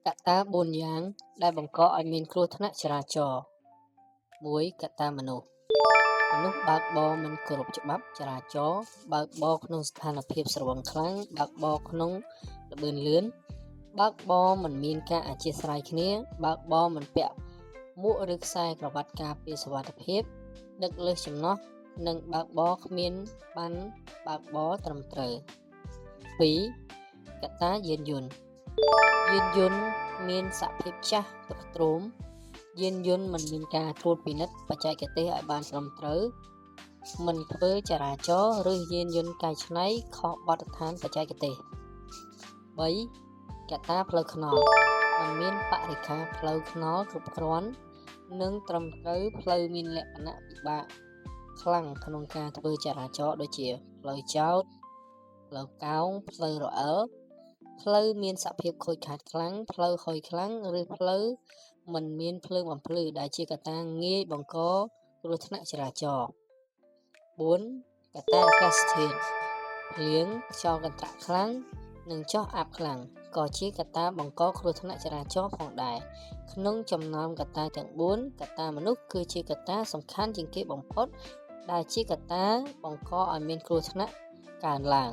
កត្តា4យ៉ាងដែលបង្កឲ្យមានគ្រោះថ្នាក់ចរាចរណ៍ 1. កត្តាមនុស្សបើកបរមិនគោរពច្បាប់ចរាចរណ៍ បើកបរក្នុងស្ថានភាពស្រវឹងខ្លាំង បើកបរក្នុងល្បឿនលឿន បើកបរមិនមានការអធ្យាស្រ័យគ្នា បើកបរមិនពាក់មួកឬខ្សែក្រវ៉ាត់ការពារសុវត្ថិភាព ដឹកលើសចំណុះ និងបើកបរគ្មានប័ណ្ណបើកបរត្រឹមត្រូវ 2. កត្តាយានយន្តមានសភាពចាស់ទ្រុឌទ្រោម យានយន្តមិនមានការត្រួតពិនិត្យបច្ចេកទេសឲ្យបានត្រឹមត្រូវ មិនធ្វើចរាចរណ៍ ឬយានយន្តកែច្នៃខុសបទដ្ឋានបច្ចេកទេស 3. កត្តាផ្លូវថ្នល់មិនមានបរិក្ខារផ្លូវថ្នល់គ្រប់គ្រាន់ និងត្រឹមត្រូវ ផ្លូវមានលក្ខណៈពិបាកខ្លាំងក្នុងការធ្វើចរាចរណ៍ដូចជាផ្លូវចោត ផ្លូវកោង ផ្លូវរអិល ផ្លូវមានសភាពខូចខាតខ្លាំង ផ្លូវហុយខ្លាំង ឬផ្លូវមិនមានភ្លើងបំភ្លឺដែលជាកត្តាងាយបង្កគ្រោះថ្នាក់ចរាចរណ៍ 4. កត្តាអាកាសធាតុភ្លៀង ខ្យល់កន្ត្រាក់ខ្លាំង និងចុះអាប់ខ្លាំងក៏ជាកត្តាបង្កគ្រោះថ្នាក់ចរាចរណ៍ផងដែរ ក្នុងចំណោមកត្តាទាំង4 កត្តាមនុស្សគឺជាកត្តាសំខាន់ជាងគេបំផុតដែលជាកត្តាបង្កឲ្យមានគ្រោះថ្នាក់កើនឡើង